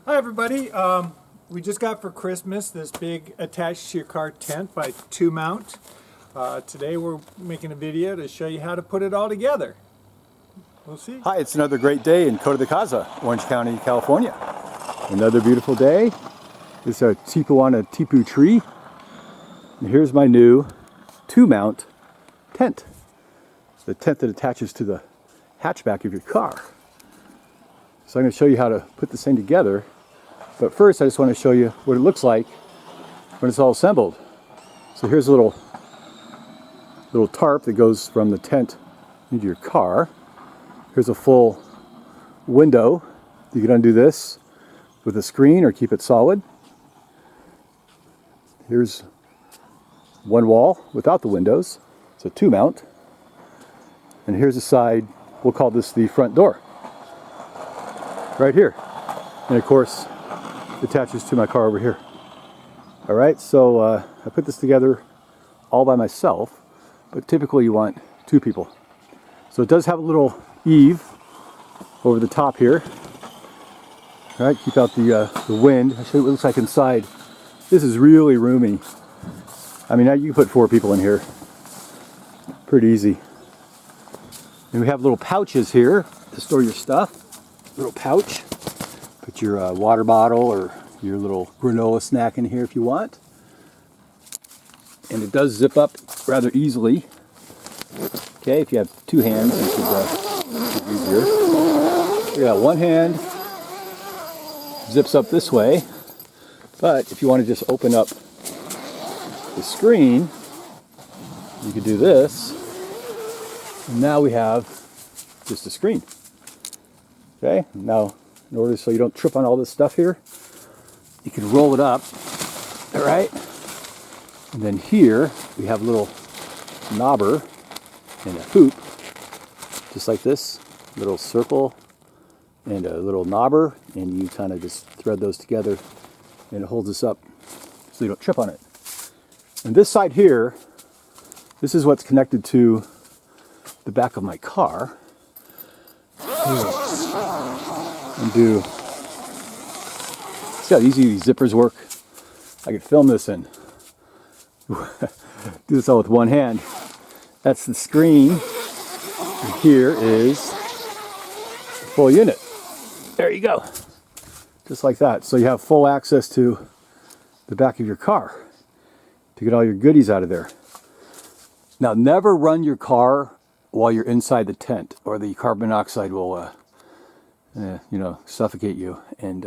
Hi everybody, we just got for Christmas this big attached to your car tent by TOMOUNT. Today we're making a video to show you how to put it all together. We'll see. Hi, it's another great day in Coto de Caza, Orange County, California. Another beautiful day. This is our Tipuana Tipu tree. And here's my new TOMOUNT tent. The tent that attaches to the hatchback of your car. So I'm going to show you how to put this thing together. But first I just want to show you what it looks like when it's all assembled. So here's a little tarp that goes from the tent into your car. Here's a full window. You can undo this with a screen or keep it solid. Here's one wall without the windows. It's a TOMOUNT. And here's the side, we'll call this the front door. Right here. And of course, it attaches to my car over here. Alright, so I put this together all by myself, but typically you want two people. So it does have a little eave over the top here. Alright, keep out the wind. I'll show you what it looks like inside. This is really roomy. I mean, you can put 4 people in here. Pretty easy. And we have little pouches here to store your stuff. Little pouch. Put your water bottle or your little granola snack in here if you want. And it does zip up rather easily. Okay, if you have 2 hands, it should be easier. You got one hand, zips up this way. But if you want to just open up the screen, you could do this. And now we have just a screen. Okay, now in order so you don't trip on all this stuff here, you can roll it up, all right? And then here we have a little knobber and a hoop, just like this, little circle and a little knobber, and you kind of just thread those together and it holds this up so you don't trip on it. And this side here, this is what's connected to the back of my car. Undo. See how easy these zippers work? I could film this and do this all with one hand. That's the screen. And here is the full unit. There you go. Just like that. So you have full access to the back of your car to get all your goodies out of there. Now, never run your car while you're inside the tent, or the carbon monoxide will suffocate you, and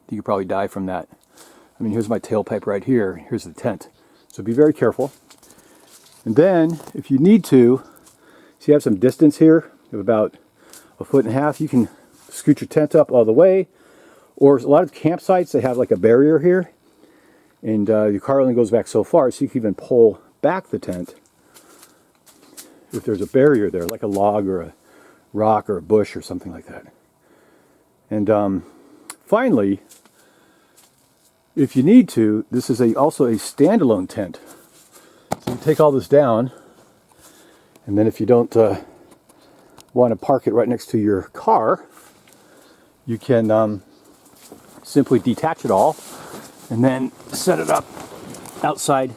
you could probably die from that. I mean, here's my tailpipe right here. Here's the tent. So be very careful. And then, if you need to, so you have some distance here of about 1.5 feet, you can scoot your tent up all the way. Or a lot of campsites, they have like a barrier here, and your car only goes back so far, so you can even pull back the tent if there's a barrier there, like a log or a rock or a bush or something like that. And finally, if you need to, this is also a standalone tent. So you take all this down, and then if you don't want to park it right next to your car, you can simply detach it all and then set it up outside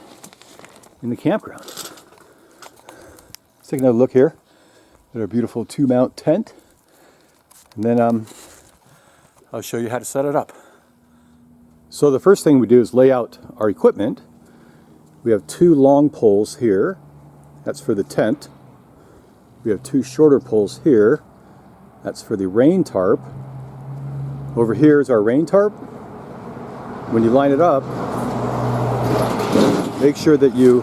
in the campground. Let's take another look here at our beautiful TOMOUNT tent, and then I'll show you how to set it up. So the first thing we do is lay out our equipment. We have 2 long poles here. That's for the tent. We have 2 shorter poles here. That's for the rain tarp. Over here is our rain tarp. When you line it up, make sure that you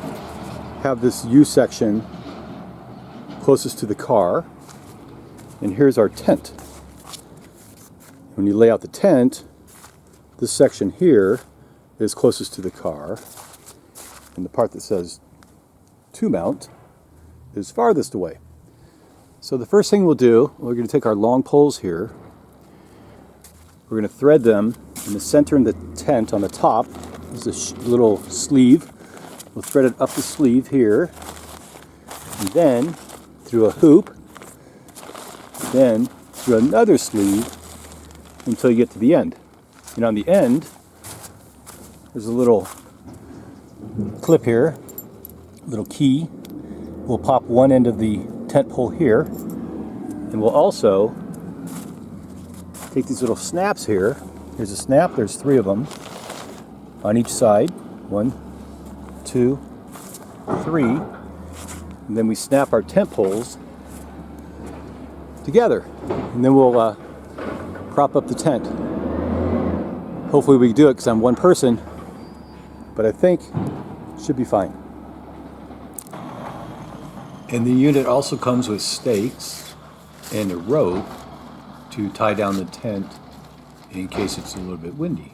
have this U section closest to the car. And here's our tent. When you lay out the tent, this section here is closest to the car, and the part that says TOMOUNT is farthest away. So the first thing we'll do, we're going to take our long poles here, we're going to thread them in the center of the tent on the top. There's a little sleeve. We'll thread it up the sleeve here, and then through a hoop, then through another sleeve until you get to the end. And on the end, there's a little clip here, little key. We'll pop one end of the tent pole here, and we'll also take these little snaps here. Here's a snap, there's 3 of them on each side. 1, 2, 3. And then we snap our tent poles together. And then we'll prop up the tent. Hopefully we can do it because I'm one person, but I think it should be fine. And the unit also comes with stakes and a rope to tie down the tent in case it's a little bit windy.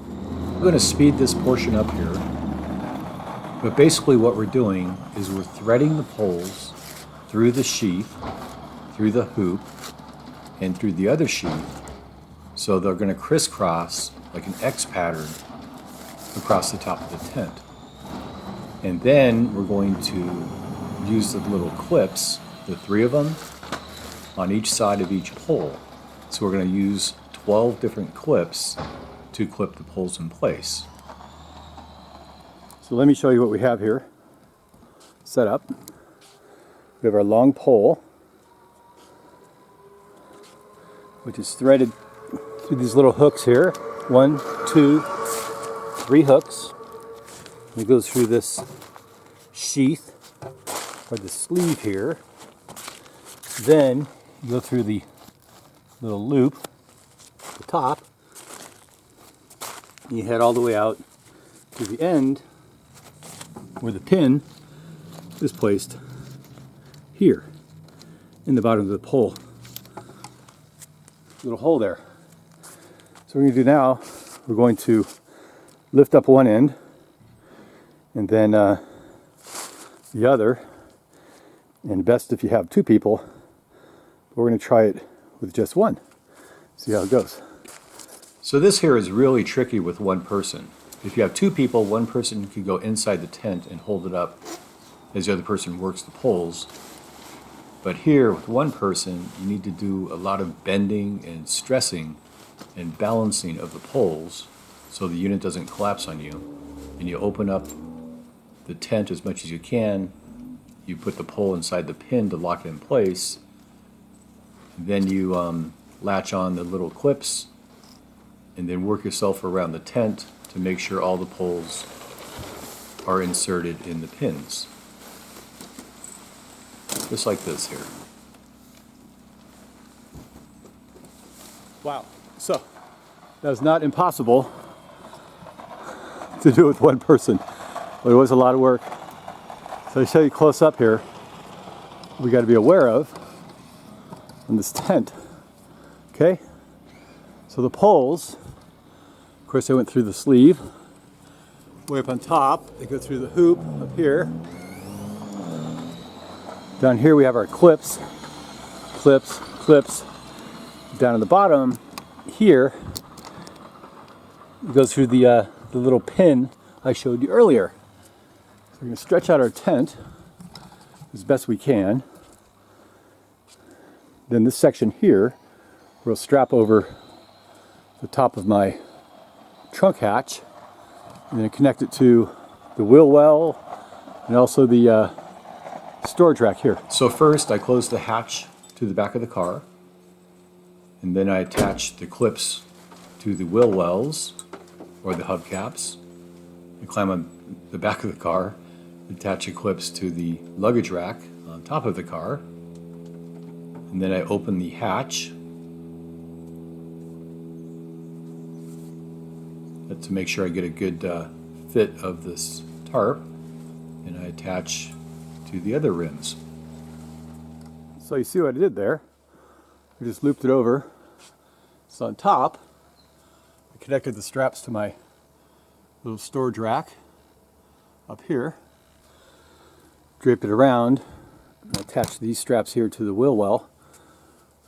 I'm going to speed this portion up here, but basically what we're doing is we're threading the poles through the sheath, through the hoop, and through the other sheath, so they're going to crisscross like an X pattern across the top of the tent. And then we're going to use the little clips, the 3 of them, on each side of each pole. So we're going to use 12 different clips to clip the poles in place. So let me show you what we have here set up. We have our long pole, which is threaded through these little hooks here. 1, 2, 3 hooks. It goes through this sheath or the sleeve here. Then you go through the little loop at the top. And you head all the way out to the end where the pin is placed here in the bottom of the pole. Little hole there. So what we're going to do now, we're going to lift up one end and then the other, and best if you have 2 people, but we're going to try it with just one, see how it goes. So this here is really tricky with one person. If you have 2 people, one person can go inside the tent and hold it up as the other person works the poles. But here with one person, you need to do a lot of bending and stressing and balancing of the poles so the unit doesn't collapse on you. And you open up the tent as much as you can. You put the pole inside the pin to lock it in place. Then you latch on the little clips and then work yourself around the tent to make sure all the poles are inserted in the pins. Just like this here. Wow. So, that was not impossible to do with one person, but it was a lot of work. So to show you close up here, we got to be aware of on this tent. Okay? So the poles, of course, they went through the sleeve, way up on top, they go through the hoop up here. Down here we have our clips, clips. Down at the bottom here, it goes through the little pin I showed you earlier. So we're going to stretch out our tent as best we can. Then this section here, we'll strap over the top of my trunk hatch and then connect it to the wheel well and also the storage rack here. So first I close the hatch to the back of the car, and then I attach the clips to the wheel wells or the hubcaps. I climb on the back of the car, attach the clips to the luggage rack on top of the car, and then I open the hatch to make sure I get a good fit of this tarp, and I attach to the other rims. So you see what I did there? I just looped it over. So on top, I connected the straps to my little storage rack up here, draped it around, and attached these straps here to the wheel well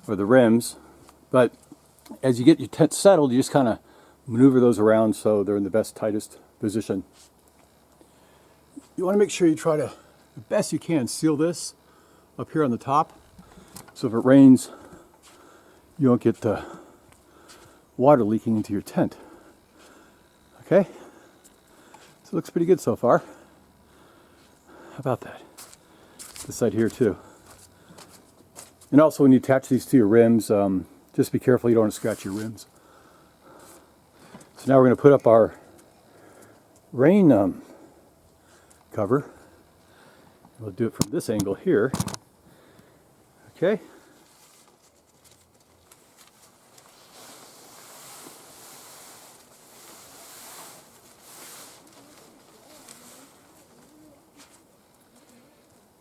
or the rims. But as you get your tent settled, you just kind of maneuver those around so they're in the best, tightest position. You want to make sure you try to, the best you can, seal this up here on the top, so if it rains, you don't get water leaking into your tent. Okay, so it looks pretty good so far. How about that? This side here too. And also when you attach these to your rims, just be careful you don't want to scratch your rims. So now we're going to put up our rain cover. We'll do it from this angle here. Okay.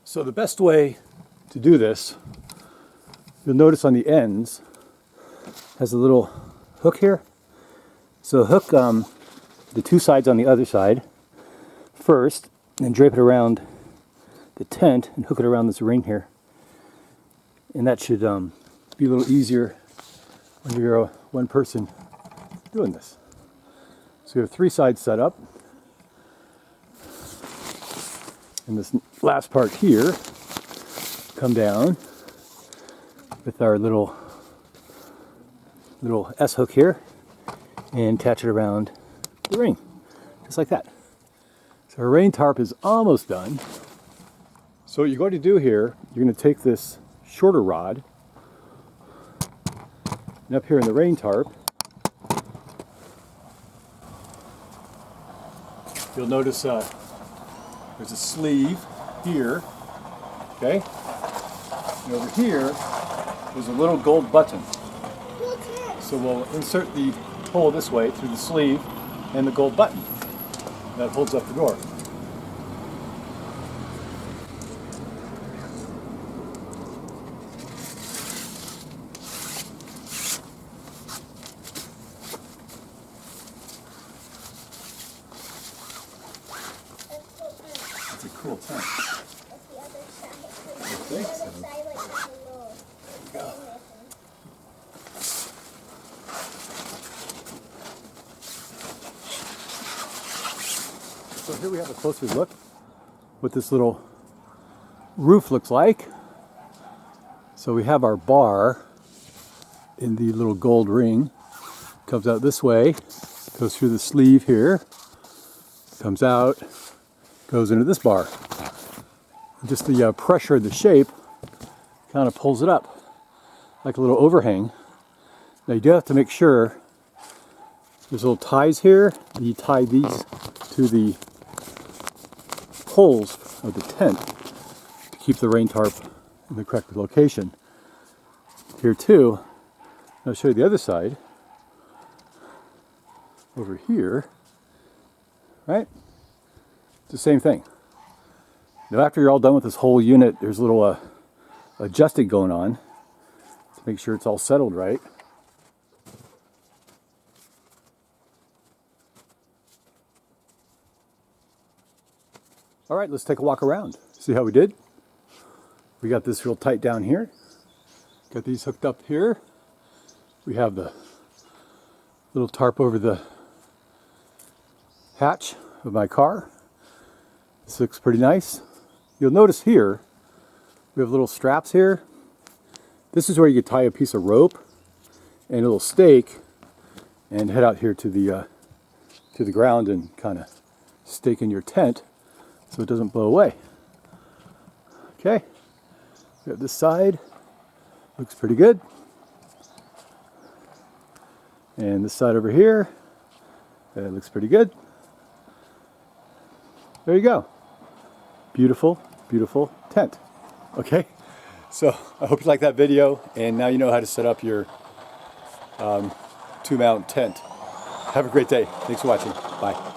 So the best way to do this, you'll notice on the ends has a little hook here. So hook the two sides on the other side first, and then drape it around the tent and hook it around this ring here. And that should be a little easier when you're one person doing this. So you have three sides set up. And this last part here, come down with our little S hook here and attach it around the ring, just like that. So our rain tarp is almost done. So what you're going to do here, you're going to take this shorter rod, and up here in the rain tarp, you'll notice there's a sleeve here, okay? And over here, there's a little gold button. So we'll insert the hole this way through the sleeve and the gold button. That holds up the door. It's a cool tent. I think so. So here we have a closer look what this little roof looks like. So we have our bar in the little gold ring. Comes out this way, goes through the sleeve here, comes out, goes into this bar. Just the pressure of the shape kind of pulls it up like a little overhang. Now you do have to make sure there's little ties here, and you tie these to the holes of the tent to keep the rain tarp in the correct location. Here too, I'll show you the other side. Over here, right? It's the same thing. Now after you're all done with this whole unit, there's a little adjusting going on to make sure it's all settled right. All right, let's take a walk around. See how we did? We got this real tight down here. Got these hooked up here. We have the little tarp over the hatch of my car. This looks pretty nice. You'll notice here, we have little straps here. This is where you could tie a piece of rope and a little stake and head out here to the ground and kind of stake in your tent so it doesn't blow away. Okay, we got this side, looks pretty good. And this side over here, it looks pretty good. There you go. Beautiful, beautiful tent. Okay, so I hope you like that video, and now you know how to set up your two-mount tent. Have a great day. Thanks for watching. Bye.